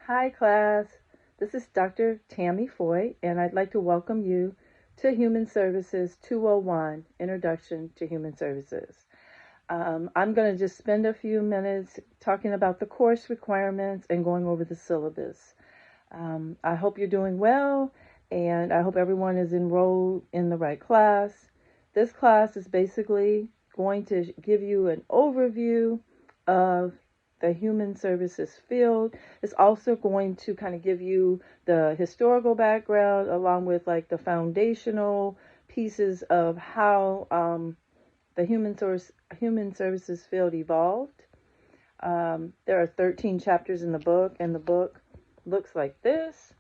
Hi, class. This is Dr. Tammy Foy, and I'd like to welcome you to Human Services 201, Introduction to Human Services. I'm going to just spend a few minutes talking about the course requirements and going over the syllabus. I hope you're doing well, and I hope everyone is enrolled in the right class. This class is basically going to give you an overview of the human services field. It's also going to kind of give you the historical background along with like the foundational pieces of how the human services field evolved. There are 13 chapters in the book, and the book looks like this.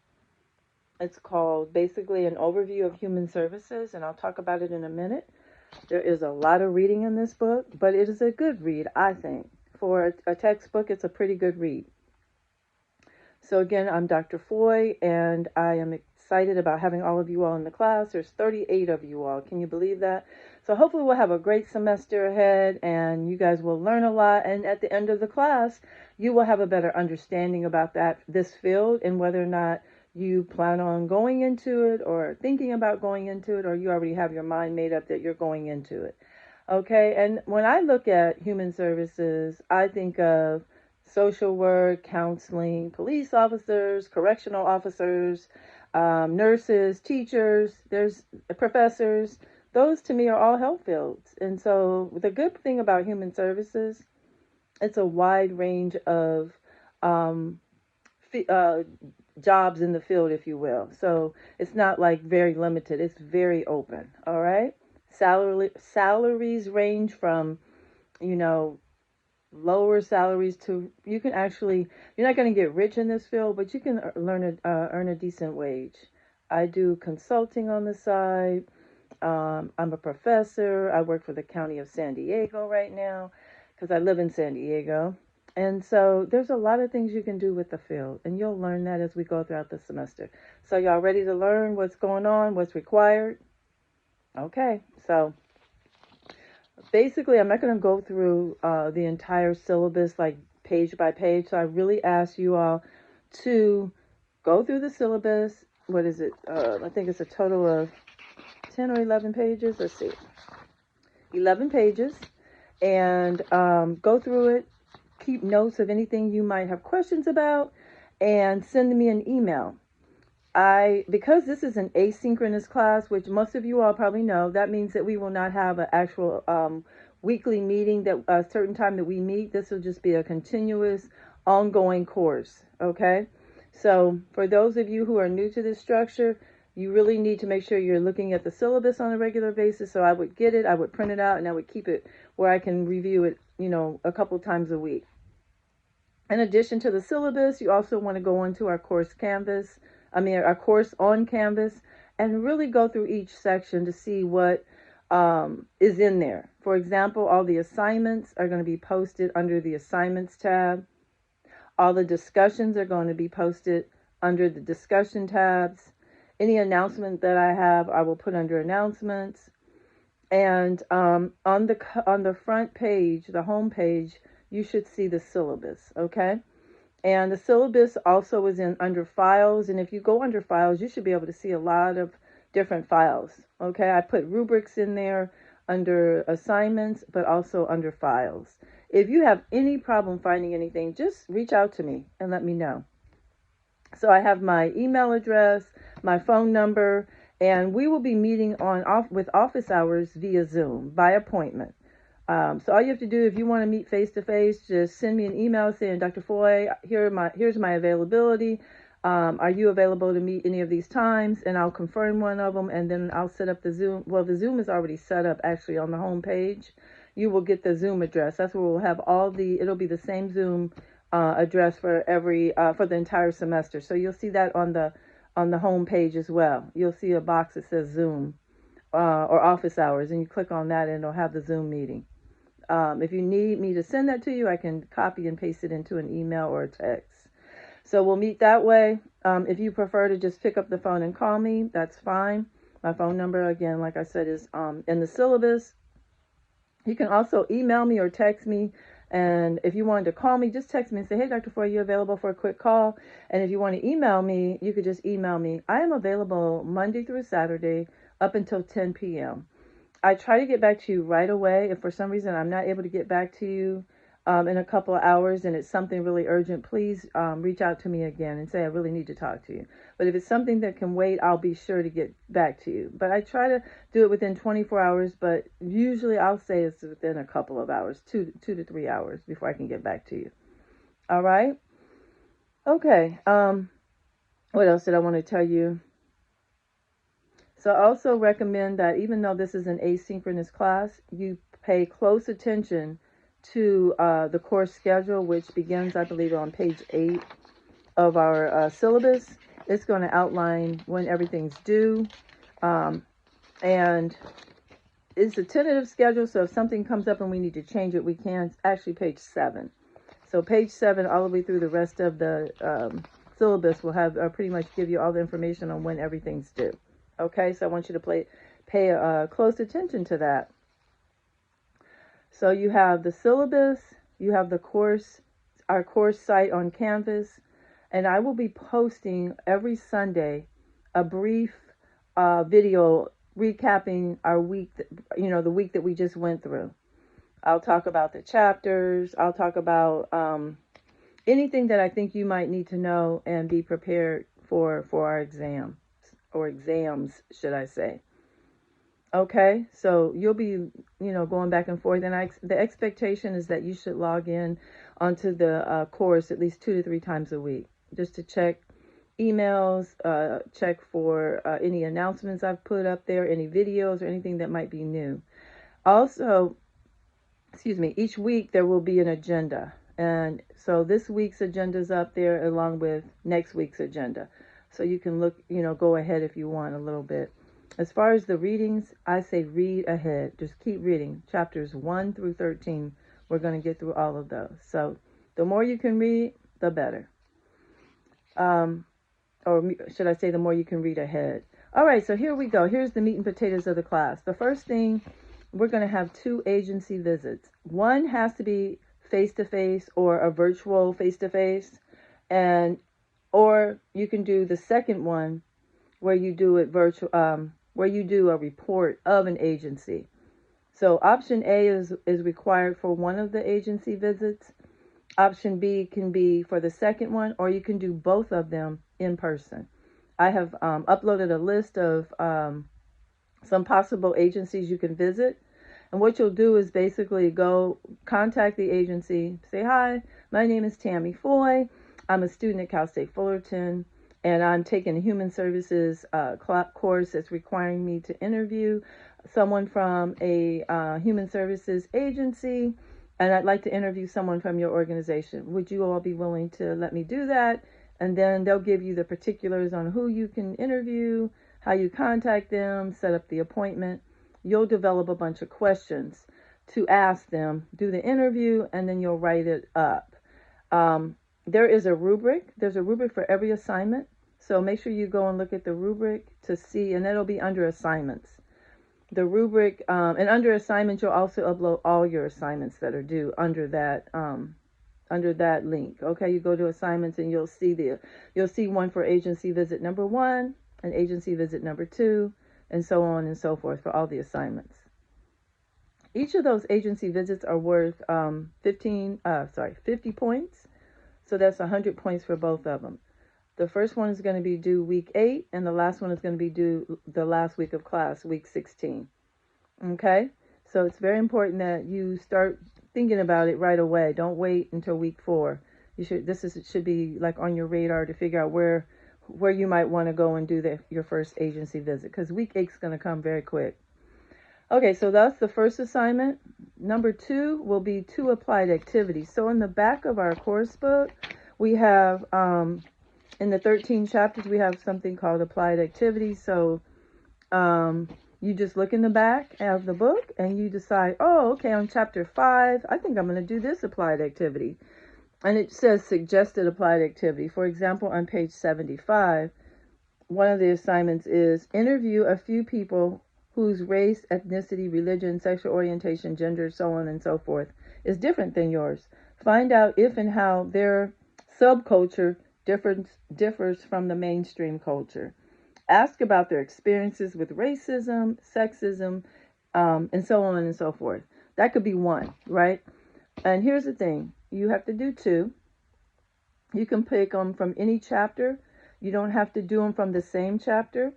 It's called basically an overview of human services, and I'll talk about it in a minute. There is a lot of reading in this book, but it is a good read, I think. For a textbook, it's a pretty good read. So again, I'm Dr. Foy, and I am excited about having all of you all in the class. There's 38 of you all. Can you believe that? So hopefully we'll have a great semester ahead, and you guys will learn a lot. And at the end of the class, you will have a better understanding about this field and whether or not you plan on going into it or thinking about going into it, or you already have your mind made up that you're going into it. Okay, and when I look at human services, I think of social work, counseling, police officers, correctional officers, nurses, teachers, there's professors. Those to me are all health fields. And so the good thing about human services, it's a wide range of um, jobs in the field, if you will. So it's not like very limited. It's very open. All right. Salaries range from, you know, lower salaries to you can actually you're not going to get rich in this field, but you can earn a decent wage. I do consulting on the side. I'm a professor. I work for the county of San Diego right now because I live in San Diego. And so there's a lot of things you can do with the field, and you'll learn that as we go throughout the semester. So y'all ready to learn what's going on, what's required? Okay, so basically I'm not going to go through the entire syllabus like page by page. So I really ask you all to go through the syllabus. What is it? I think it's a total of 10 or 11 pages. Let's see. 11 pages. And go through it. Keep notes of anything you might have questions about and send me an email. Because this is an asynchronous class, which most of you all probably know, that means that we will not have an actual weekly meeting that a certain time that we meet. This will just be a continuous, ongoing course. Okay. So for those of you who are new to this structure, you really need to make sure you're looking at the syllabus on a regular basis. So I would get it, I would print it out, and I would keep it where I can review it, a couple times a week. In addition to the syllabus, you also want to go onto our course Canvas. Our course on Canvas, and really go through each section to see what is in there. For example, all the assignments are going to be posted under the Assignments tab. All the discussions are going to be posted under the Discussion tabs. Any announcement that I have, I will put under Announcements. And on the front page, the home page, you should see the syllabus, okay? And the syllabus also is under files. And if you go under files, you should be able to see a lot of different files. Okay, I put rubrics in there under assignments, but also under files. If you have any problem finding anything, just reach out to me and let me know. So I have my email address, my phone number, and we will be meeting with office hours via Zoom by appointment. So all you have to do if you want to meet face to face, just send me an email saying, Dr. Foy, here's my availability. Are you available to meet any of these times? And I'll confirm one of them, and then I'll set up the Zoom. Well, the Zoom is already set up actually on the home page. You will get the Zoom address. That's where we'll have it'll be the same Zoom address for for the entire semester. So you'll see that on the home page as well. You'll see a box that says Zoom or office hours, and you click on that and it'll have the Zoom meeting. If you need me to send that to you, I can copy and paste it into an email or a text. So we'll meet that way. If you prefer to just pick up the phone and call me, that's fine. My phone number, again, like I said, is in the syllabus. You can also email me or text me, And if you wanted to call me, just text me and say, hey, Dr. Foy, are you available for a quick call? And if you want to email me, you could just email me. I am available Monday through Saturday up until 10 p.m. I try to get back to you right away. If for some reason I'm not able to get back to you in a couple of hours and it's something really urgent, please reach out to me again and say I really need to talk to you. But if it's something that can wait, I'll be sure to get back to you. But I try to do it within 24 hours, but usually I'll say it's within a couple of hours, 2 to 3 hours before I can get back to you. All right? Okay. What else did I want to tell you? So I also recommend that even though this is an asynchronous class, you pay close attention to the course schedule, which begins, I believe, on page 8 of our syllabus. It's going to outline when everything's due. And it's a tentative schedule, so if something comes up and we need to change it, we can. It's actually page 7. So page 7 all the way through the rest of the syllabus will have pretty much give you all the information on when everything's due. Okay, so I want you to pay close attention to that. So you have the syllabus, you have the course, our course site on Canvas, and I will be posting every Sunday a brief video recapping our week, the week that we just went through. I'll talk about the chapters, I'll talk about anything that I think you might need to know and be prepared for our exam. Or exams, should I say. Okay, so you'll be, going back and forth. And the expectation is that you should log in onto the course at least 2 to 3 times a week, just to check emails, check for any announcements I've put up there, any videos or anything that might be new. Also, each week there will be an agenda. And so this week's agenda is up there along with next week's agenda. So you can look, go ahead if you want a little bit. As far as the readings, I say read ahead. Just keep reading. Chapters 1 through 13. We're going to get through all of those. So the more you can read, the better. Or should I say the more you can read ahead. All right, so here we go. Here's the meat and potatoes of the class. The first thing, we're going to have 2 agency visits. One has to be face-to-face or a virtual face-to-face. Or you can do the second one where you do it virtual, where you do a report of an agency. So option A is required for one of the agency visits. Option B can be for the second one, or you can do both of them in person. I have uploaded a list of some possible agencies you can visit. And what you'll do is basically go contact the agency, say, hi, my name is Tammy Foy. I'm a student at Cal State Fullerton, and I'm taking a human services course that's requiring me to interview someone from a human services agency, and I'd like to interview someone from your organization. Would you all be willing to let me do that? And then they'll give you the particulars on who you can interview, how you contact them, set up the appointment. You'll develop a bunch of questions to ask them, do the interview, and then you'll write it up. There is a rubric. There's a rubric for every assignment. So make sure you go and look at the rubric to see, and that'll be under assignments. The rubric, and under assignments, you'll also upload all your assignments that are due under that link. Okay, you go to assignments and you'll see one for agency visit number 1 and agency visit number 2, and so on and so forth for all the assignments. Each of those agency visits are worth 50 points. So that's 100 points for both of them. The first one is going to be due week 8, and the last one is going to be due the last week of class, week 16. Okay? So it's very important that you start thinking about it right away. Don't wait until week 4. It should be like on your radar to figure out where you might want to go and do your first agency visit, because week 8 is going to come very quick. Okay, so that's the first assignment. Number 2 will be 2 applied activities. So in the back of our course book, we have, in the 13 chapters, we have something called applied activities. So you just look in the back of the book and you decide, oh, okay, on chapter 5, I think I'm going to do this applied activity. And it says suggested applied activity. For example, on page 75, one of the assignments is interview a few people whose race, ethnicity, religion, sexual orientation, gender, so on and so forth is different than yours. Find out if and how their subculture differs from the mainstream culture. Ask about their experiences with racism, sexism, and so on and so forth. That could be one, right? And here's the thing, you have to do two. You can pick them from any chapter. You don't have to do them from the same chapter.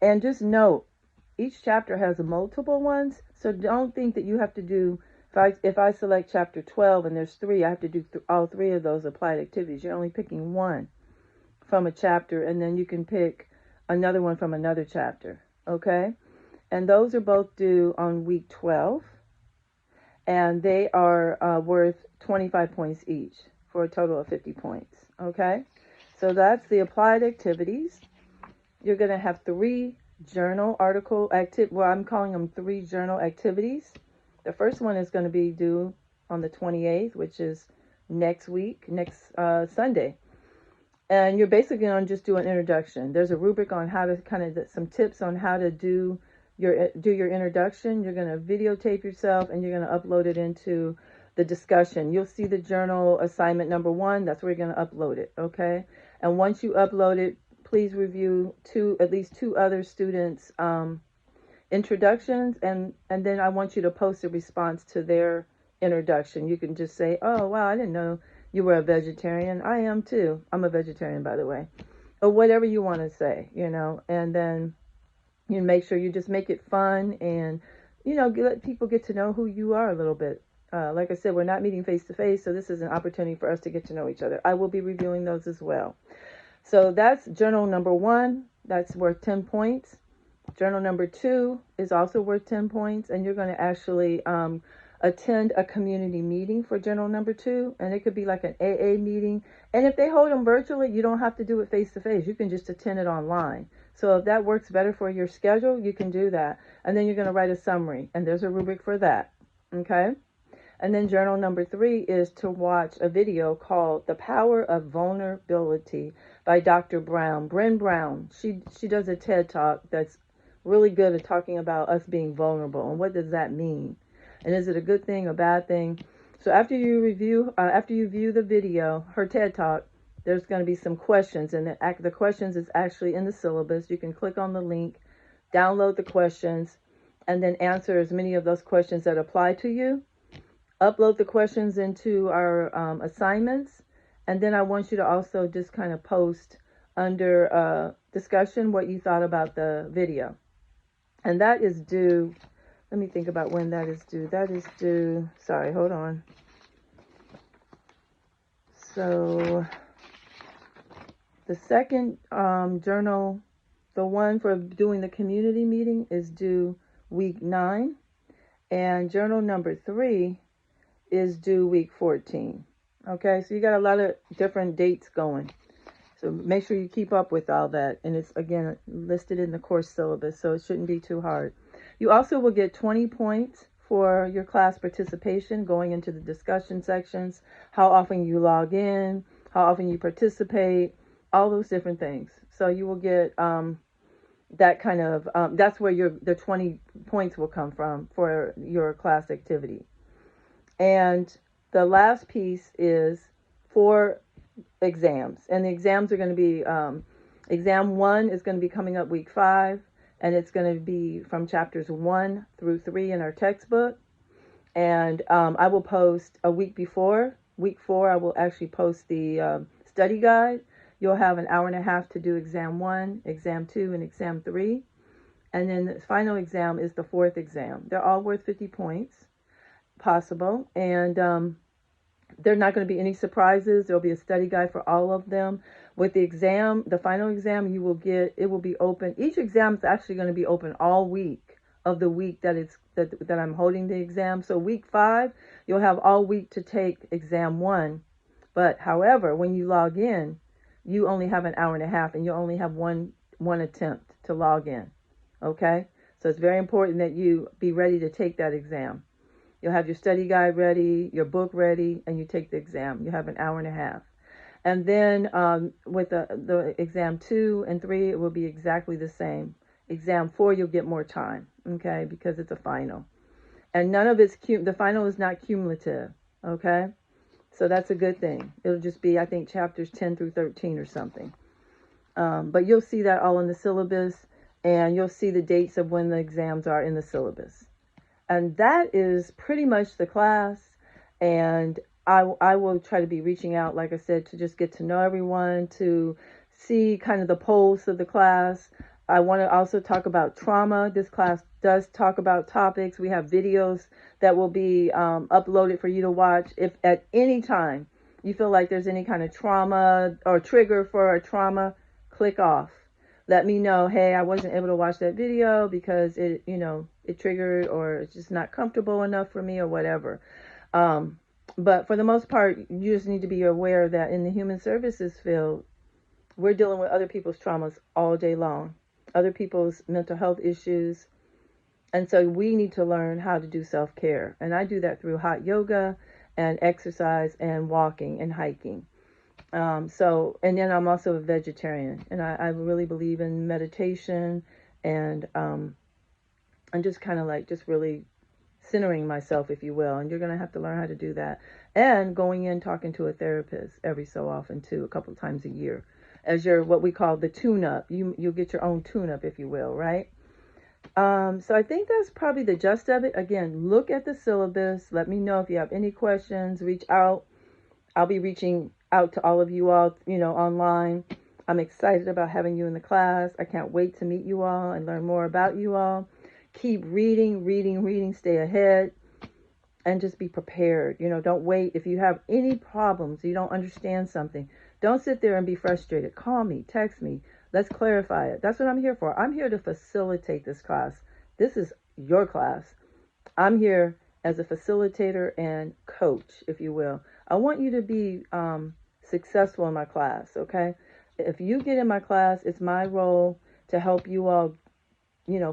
And just note, each chapter has multiple ones, so don't think that you have to do, if I select chapter 12 and there's three, I have to do all three of those applied activities. You're only picking one from a chapter, and then you can pick another one from another chapter, okay? And those are both due on week 12, and they are worth 25 points each for a total of 50 points, okay? So that's the applied activities. You're going to have three journal article well, I'm calling them three journal activities. The first one is going to be due on the 28th, which is next Sunday. And you're basically going to just do an introduction. There's a rubric on how to some tips on how to do your introduction. You're going to videotape yourself and you're going to upload it into the discussion. You'll see the journal assignment number 1. That's where you're going to upload it, okay? And once you upload it, please review at least two other students' introductions, and then I want you to post a response to their introduction. You can just say, oh, wow, I didn't know you were a vegetarian. I am too. I'm a vegetarian, by the way. Or whatever you want to say, and then you make sure you just make it fun and, let people get to know who you are a little bit. Like I said, we're not meeting face to face, so this is an opportunity for us to get to know each other. I will be reviewing those as well. So that's journal number 1. That's worth 10 points. Journal number 2 is also worth 10 points. And you're going to actually attend a community meeting for journal number 2. And it could be like an AA meeting. And if they hold them virtually, you don't have to do it face to face. You can just attend it online. So if that works better for your schedule, you can do that. And then you're going to write a summary. And there's a rubric for that. Okay? And then journal number 3 is to watch a video called The Power of Vulnerability by Dr. Bryn Brown. She does a TED Talk that's really good at talking about us being vulnerable and what does that mean? And is it a good thing, a bad thing? So after you view the video, her TED Talk, there's going to be some questions, and the questions is actually in the syllabus. You can click on the link, download the questions, and then answer as many of those questions that apply to you. Upload the questions into our assignments, and then I want you to also just kind of post under discussion what you thought about the video. And that is due, let me think about when that is due. That is due, sorry, hold on. So the second journal, the one for doing the community meeting, is due week 9, and journal number 3 is due week 14. Okay, so you got a lot of different dates going. So make sure you keep up with all that. And it's, again, listed in the course syllabus, so it shouldn't be too hard. You also will get 20 points for your class participation going into the discussion sections, how often you log in, how often you participate, all those different things. So you will get that kind of, that's where the 20 points will come from for your class activity. And the last piece is for exams. And the exams are going to be, exam 1 is going to be coming up week 5. And it's going to be from chapters 1 through 3 in our textbook. And I will post a week before. Week 4, I will actually post the study guide. You'll have an hour and a half to do exam 1, exam 2, and exam 3. And then the final exam is the 4th exam. They're all worth 50 points. Possible, and there are not going to be any surprises. There'll be a study guide for all of them. With the exam, the final exam, it will be open. Each exam is actually going to be open all week of the week that I'm holding the exam. So week 5, you'll have all week to take exam 1. But however, when you log in, you only have an hour and a half, and you only have one attempt to log in. Okay, so it's very important that you be ready to take that exam. You'll have your study guide ready, your book ready, and you take the exam. You have an hour and a half. And then with the exam 2 and 3, it will be exactly the same. Exam 4, you'll get more time, okay, because it's a final. And none of the final is not cumulative. Okay? So that's a good thing. It'll just be, I think, chapters 10 through 13 or something. But you'll see that all in the syllabus, and you'll see the dates of when the exams are in the syllabus. And that is pretty much the class. And I will try to be reaching out, like I said, to just get to know everyone, to see kind of the pulse of the class. I want to also talk about trauma. This class does talk about topics. We have videos that will be uploaded for you to watch. If at any time you feel like there's any kind of trauma or trigger for a trauma, click off. Let me know, hey, I wasn't able to watch that video because it triggered, or it's just not comfortable enough for me, or whatever. But for the most part, you just need to be aware that in the human services field, we're dealing with other people's traumas all day long, other people's mental health issues. And so we need to learn how to do self-care. And I do that through hot yoga and exercise and walking and hiking. And then I'm also a vegetarian, and I really believe in meditation and just kind of like just really centering myself, if you will. And you're going to have to learn how to do that. And going in, talking to a therapist every so often too, a couple of times a year, as your, what we call the tune-up. You'll get your own tune-up, if you will, right? So I think that's probably the gist of it. Again, look at the syllabus. Let me know if you have any questions. Reach out. I'll be reaching out to all of you all, online. I'm excited about having you in the class. I can't wait to meet you all and learn more about you all. Keep reading, stay ahead, and just be prepared. Don't wait. If you have any problems, you don't understand something, don't sit there and be frustrated. Call me, text me. Let's clarify it. That's what I'm here for. I'm here to facilitate this class. This is your class. I'm here as a facilitator and coach, if you will. I want you to be successful in my class, okay? If you get in my class, it's my role to help you all,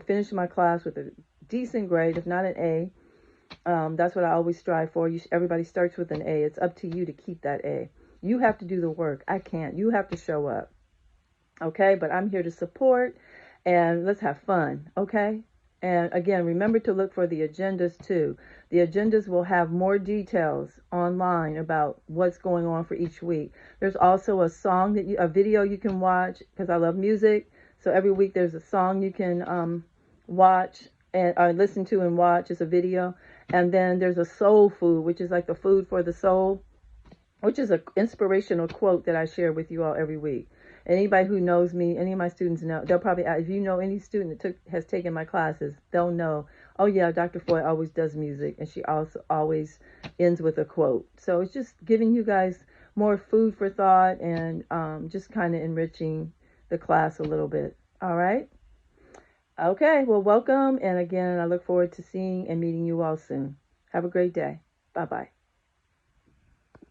finish my class with a decent grade, if not an A. That's what I always strive for. Everybody starts with an A. It's up to you to keep that A. You have to do the work. I can't. You have to show up, okay? But I'm here to support, and let's have fun, okay? And again, remember to look for the agendas too. The agendas will have more details online about what's going on for each week. There's also a video you can watch, because I love music. So every week there's a song you can watch and listen to and watch. It's a video. And then there's a soul food, which is like the food for the soul, which is an inspirational quote that I share with you all every week. Anybody who knows me, any of my students know, they'll probably, if you know any student that has taken my classes, they'll know, oh yeah, Dr. Foy always does music, and she also always ends with a quote. So it's just giving you guys more food for thought, and just kind of enriching the class a little bit. All right? Okay, well, welcome. And again, I look forward to seeing and meeting you all soon. Have a great day. Bye-bye.